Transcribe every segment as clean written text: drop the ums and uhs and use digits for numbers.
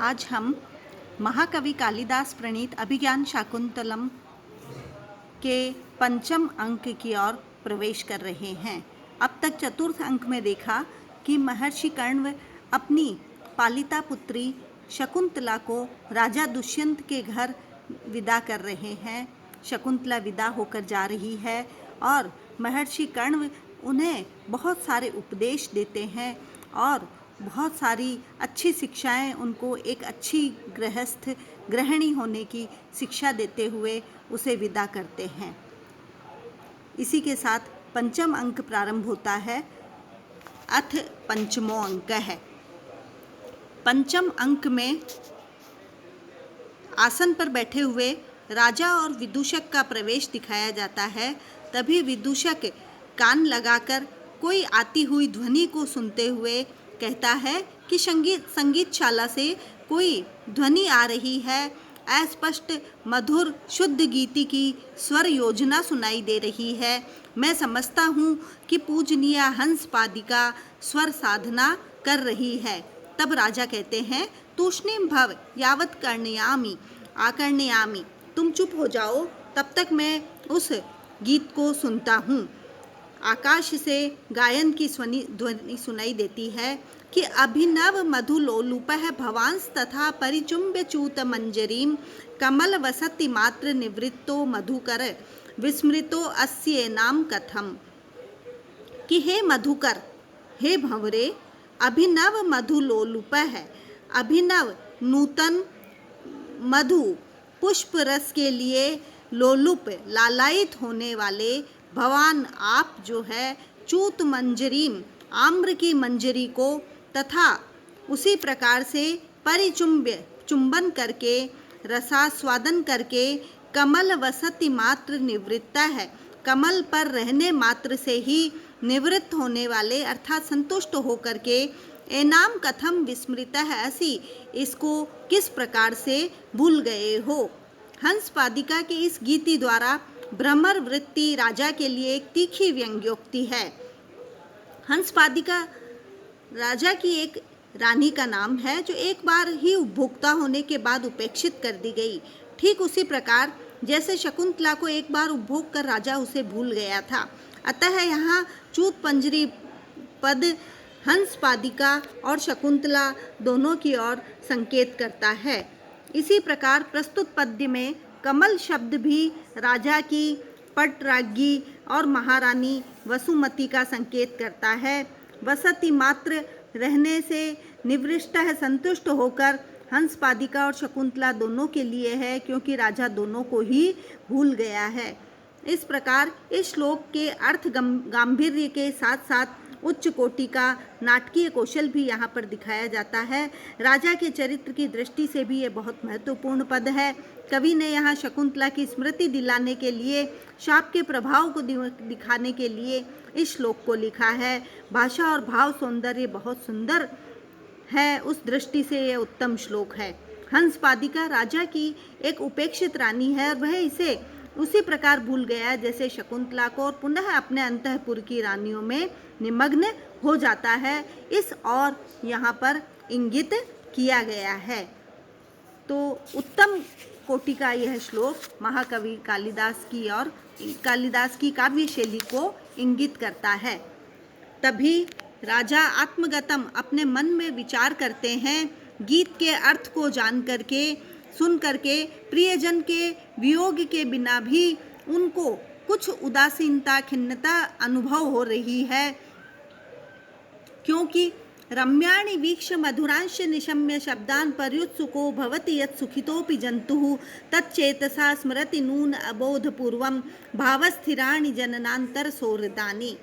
आज हम महाकवि कालिदास प्रणीत अभिज्ञान शाकुंतलम के पंचम अंक की ओर प्रवेश कर रहे हैं। अब तक चतुर्थ अंक में देखा कि महर्षि कण्व अपनी पालिता पुत्री शकुंतला को राजा दुष्यंत के घर विदा कर रहे हैं। शकुंतला विदा होकर जा रही है और महर्षि कण्व उन्हें बहुत सारे उपदेश देते हैं और बहुत सारी अच्छी शिक्षाएं उनको एक अच्छी गृहिणी होने की शिक्षा देते हुए उसे विदा करते हैं। इसी के साथ पंचम अंक प्रारंभ होता है। अथ पंचमो अंक है। पंचम अंक में आसन पर बैठे हुए राजा और विदूषक का प्रवेश दिखाया जाता है। तभी विदूषक कान लगाकर कोई आती हुई ध्वनि को सुनते हुए कहता है कि संगीतशाला से कोई ध्वनि आ रही है। अस्पष्ट मधुर शुद्ध गीति की स्वर योजना सुनाई दे रही है। मैं समझता हूँ कि पूजनीय हंस पादिका स्वर साधना कर रही है। तब राजा कहते हैं, तूष्णीम भव यावत करणयामि आकर्णयामि। तुम चुप हो जाओ, तब तक मैं उस गीत को सुनता हूँ। आकाश से गायन की ध्वनि सुनाई देती है कि अभिनव मधुलोलुपः भवांस तथा परिचुम्ब्य च्यूत मंजरीं कमल वसति मात्र निवृत्तो मधुकर विस्मृतो अस्य नाम कथम। कि हे मधुकर, हे भंवरे, अभिनव मधुलोलुपः, अभिनव नूतन मधु पुष्प रस के लिए लोलुप लालायित होने वाले भगवान आप जो है च्यूत मंजरीम आम्र की मंजरी को तथा उसी प्रकार से परिचुम्ब्य चुंबन करके रसास्वादन करके कमल वसति मात्र निवृत्ता है, कमल पर रहने मात्र से ही निवृत्त होने वाले अर्थात संतुष्ट होकर के एनाम कथम विस्मृता है, ऐसी इसको किस प्रकार से भूल गए हो। हंस पादिका के इस गीति द्वारा भ्रमर वृत्ति राजा के लिए एक तीखी व्यंग्योक्ति है। हंस पादिका राजा की एक रानी का नाम है जो एक बार ही उपभोक्ता होने के बाद उपेक्षित कर दी गई। ठीक उसी प्रकार जैसे शकुंतला को एक बार उपभोग कर राजा उसे भूल गया था। अतः यहाँ च्यूत पंजरी पद हंस पादिका और शकुंतला दोनों की ओर संकेत करता है। इसी प्रकार प्रस्तुत पद्य में कमल शब्द भी राजा की पटराज्ञी और महारानी वसुमती का संकेत करता है। वसति मात्र रहने से निवृष्ट है, संतुष्ट होकर हंस पादिका और शकुंतला दोनों के लिए है, क्योंकि राजा दोनों को ही भूल गया है। इस प्रकार इस श्लोक के अर्थ गांभीर्य के साथ साथ उच्च कोटि का नाटकीय कौशल भी यहाँ पर दिखाया जाता है। राजा के चरित्र की दृष्टि से भी ये बहुत महत्वपूर्ण पद है। कवि ने यहाँ शकुंतला की स्मृति दिलाने के लिए, शाप के प्रभाव को दिखाने के लिए इस श्लोक को लिखा है। भाषा और भाव सौंदर्य बहुत सुंदर है, उस दृष्टि से यह उत्तम श्लोक है। हंस पादिका राजा की एक उपेक्षित रानी है और वह इसे उसी प्रकार भूल गया जैसे शकुंतला को, और पुनः अपने अंतःपुर की रानियों में निमग्न हो जाता है। इस और यहाँ पर इंगित किया गया है। तो उत्तम कोटि का यह श्लोक महाकवि कालिदास की काव्य शैली को इंगित करता है। तभी राजा आत्मगतम अपने मन में विचार करते हैं। गीत के अर्थ को जान करके, सुन करके प्रियजन के वियोग के बिना भी उनको कुछ उदासीनता, खिन्नता अनुभव हो रही है, क्योंकि रम्याणि वीक्ष्य मधुरांश निशम्य शब्दान पर्युत्सुको भवति यत् सुखितोपि जंतुः तच्चेतसा स्मरति नून अबोधपूर्वं भावस्थिराणि जननांतर सौहृदानि।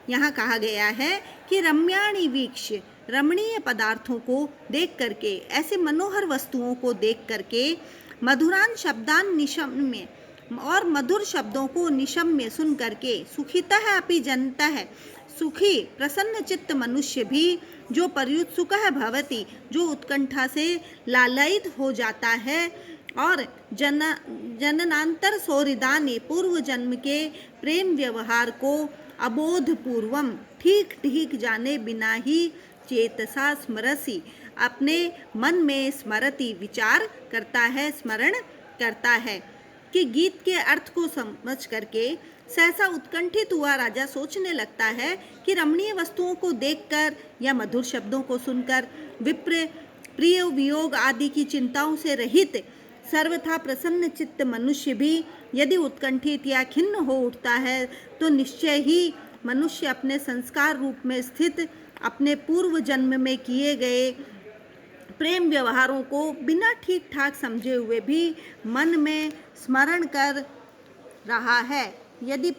यहाँ कहा गया है कि रम्याणि वीक्ष्य, रमणीय पदार्थों को देख करके, ऐसे मनोहर वस्तुओं को देख करके, मधुरान शब्दान निशम्य और मधुर शब्दों को निशम्य सुन करके, सुखितः अपि जनतः, सुखी प्रसन्न चित्त मनुष्य भी, जो पर्युत्सुकः भवति, जो उत्कंठा से लालायित हो जाता है, और जननांतर सौहृदानि, पूर्व जन्म के प्रेम व्यवहार को अबोध पूर्वम, ठीक ठीक जाने बिना ही चेतसा स्मरसि, अपने मन में स्मरति विचार करता है, स्मरण करता है। कि गीत के अर्थ को समझ करके सहसा उत्कंठित हुआ राजा सोचने लगता है कि रमणीय वस्तुओं को देखकर या मधुर शब्दों को सुनकर विप्र प्रिय वियोग आदि की चिंताओं से रहित सर्वथा प्रसन्न चित्त मनुष्य भी यदि उत्कंठित या खिन्न हो उठता है तो निश्चय ही मनुष्य अपने संस्कार रूप में स्थित अपने पूर्व जन्म में किए गए प्रेम व्यवहारों को बिना ठीक ठाक समझे हुए भी मन में स्मरण कर रहा है। यदि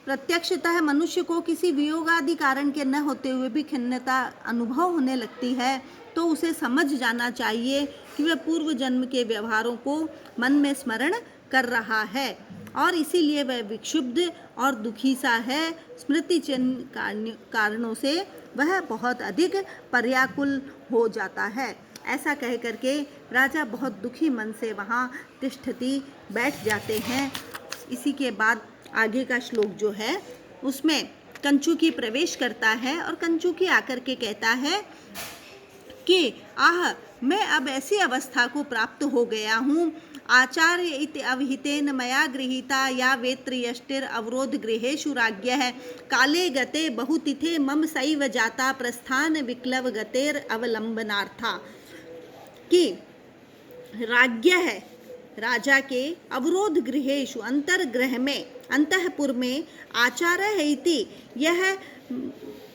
प्रत्यक्षतः मनुष्य को किसी वियोग आदि कारण के न होते हुए भी खिन्नता अनुभव होने लगती है तो उसे समझ जाना चाहिए कि वह पूर्व जन्म के व्यवहारों को मन में स्मरण कर रहा है और इसीलिए वह विक्षुब्ध और दुखी सा है। स्मृति चिन्ह कारणों से वह बहुत अधिक पर्याकुल हो जाता है। ऐसा कह करके राजा बहुत दुखी मन से वहाँ तिष्ठति बैठ जाते हैं। इसी के बाद आगे का श्लोक जो है उसमें कंचुकी प्रवेश करता है और कंचुकी आकर के कहता है कि आह, मैं अब ऐसी अवस्था को प्राप्त हो गया हूँ। आचार्य इति अवहितेन मया गृहीता या वेत्र यष्टिर अवरोध गृहेषु राज्ञः काले गते बहुतिथे मम सैव जाता प्रस्थान विक्लव गतेर अवलंबनार्था। कि राज्ञ है राजा के अवरोध गृहेषु अंतर्गृह में अंतःपुर में आचार्य है इति यह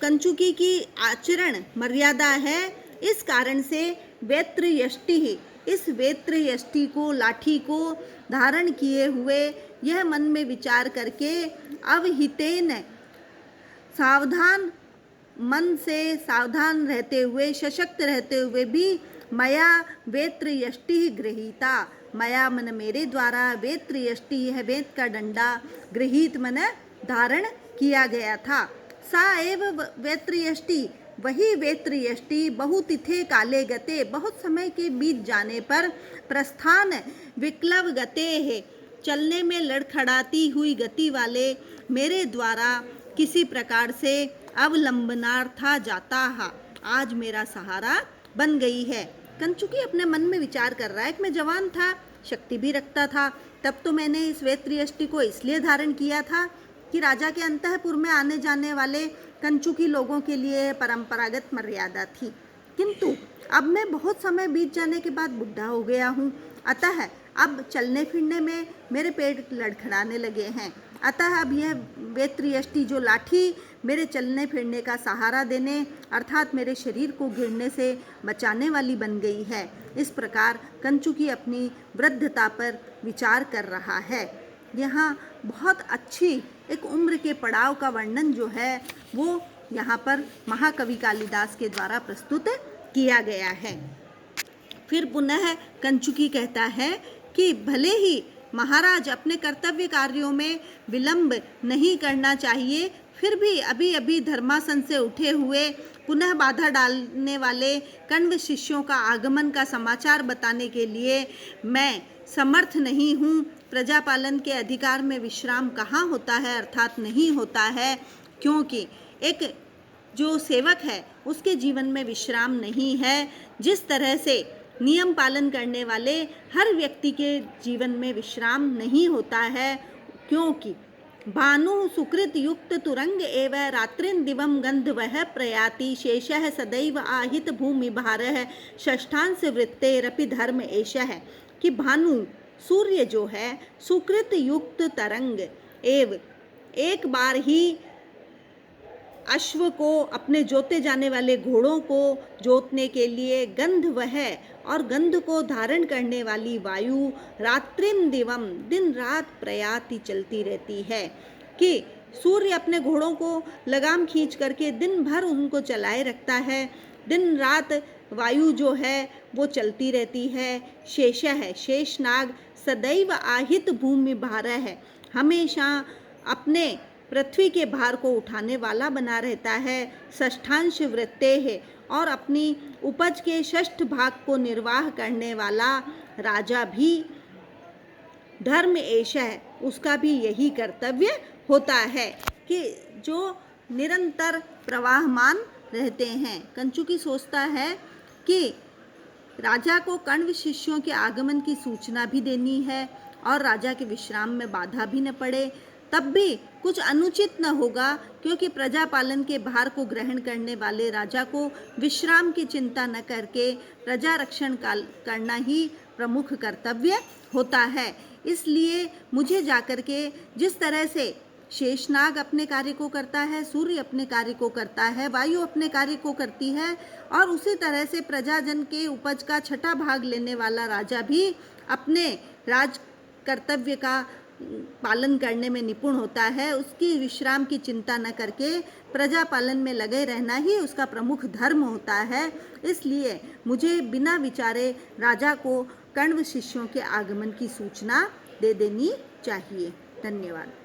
कंचुकी की आचरण मर्यादा है। इस कारण से वेत्र यष्टि इस वेत्र यष्टि को लाठी को धारण किए हुए यह मन में विचार करके अवहितेन सावधान मन से सावधान रहते हुए सशक्त रहते हुए भी मया वेत्र यष्टि गृहीता मया मन मेरे द्वारा वेत्र यष्टि यह वेद का डंडा गृहीत मन धारण किया गया था। सा एव वेत्र यष्टि वही वेत्र यष्टि बहुतिथे काले गते बहुत समय के बीत जाने पर प्रस्थान विक्लव गते है चलने में लड़खड़ाती हुई गति वाले मेरे द्वारा किसी प्रकार से अवलंबनार्था जाता है आज मेरा सहारा बन गई है। कंचुकी अपने मन में विचार कर रहा है कि मैं जवान था, शक्ति भी रखता था, तब तो मैंने इस वेत्र यष्टि को इसलिए धारण किया था कि राजा के अंतःपुर में आने जाने वाले कंचुकी लोगों के लिए परंपरागत मर्यादा थी। किंतु अब मैं बहुत समय बीत जाने के बाद बुढ़ा हो गया हूँ, अतः अब चलने फिरने में मेरे पेट लड़खड़ाने लगे हैं। अतः अब यह वेत्र यष्टि जो लाठी मेरे चलने फिरने का सहारा देने अर्थात मेरे शरीर को गिरने से बचाने वाली बन गई है। इस प्रकार कंचुकी अपनी वृद्धता पर विचार कर रहा है। यहाँ बहुत अच्छी एक उम्र के पड़ाव का वर्णन जो है वो यहाँ पर महाकवि कालिदास के द्वारा प्रस्तुत किया गया है। फिर पुनः कंचुकी कहता है कि भले ही महाराज अपने कर्तव्य कार्यों में विलंब नहीं करना चाहिए, फिर भी अभी अभी धर्मासन से उठे हुए पुनः बाधा डालने वाले कण्व शिष्यों का आगमन का समाचार बताने के लिए मैं समर्थ नहीं हूँ। प्रजापालन के अधिकार में विश्राम कहाँ होता है, अर्थात नहीं होता है, क्योंकि एक जो सेवक है उसके जीवन में विश्राम नहीं है। जिस तरह से नियम पालन करने वाले हर व्यक्ति के जीवन में विश्राम नहीं होता है, क्योंकि भानु सुकृत युक्त तुरंग एव रात्रिन दिवम गंधवः प्रयाति शेषः सदैव आहित भूमि भारः षष्ठांश वृत्तेरपि धर्म एषः। कि भानु सूर्य जो है सुकृत युक्त तरंग एव एक बार ही अश्व को अपने जोते जाने वाले घोड़ों को जोतने के लिए गंध वह और गंध को धारण करने वाली वायु रात्रिन दिवम दिन रात प्रयाति चलती रहती है। कि सूर्य अपने घोड़ों को लगाम खींच करके दिन भर उनको चलाए रखता है, दिन रात वायु जो है वो चलती रहती है। शेष है शेषनाग सदैव आहित भूमि भार है हमेशा अपने पृथ्वी के भार को उठाने वाला बना रहता है। षष्ठांश वृत्ते है और अपनी उपज के षष्ठ भाग को निर्वाह करने वाला राजा भी धर्म एष है, उसका भी यही कर्तव्य होता है कि जो निरंतर प्रवाहमान रहते हैं। कंचुकी सोचता है कि राजा को कण्व शिष्यों के आगमन की सूचना भी देनी है और राजा के विश्राम में बाधा भी न पड़े, तब भी कुछ अनुचित न होगा, क्योंकि प्रजा पालन के भार को ग्रहण करने वाले राजा को विश्राम की चिंता न करके प्रजा रक्षण करना ही प्रमुख कर्तव्य होता है। इसलिए मुझे जाकर के जिस तरह से शेषनाग अपने कार्य को करता है, सूर्य अपने कार्य को करता है, वायु अपने कार्य को करती है, और उसी तरह से प्रजाजन के उपज का छठा भाग लेने वाला राजा भी अपने राज कर्तव्य का पालन करने में निपुण होता है। उसकी विश्राम की चिंता न करके प्रजा पालन में लगे रहना ही उसका प्रमुख धर्म होता है। इसलिए मुझे बिना विचारे राजा को कण्व शिष्यों के आगमन की सूचना दे देनी चाहिए। धन्यवाद।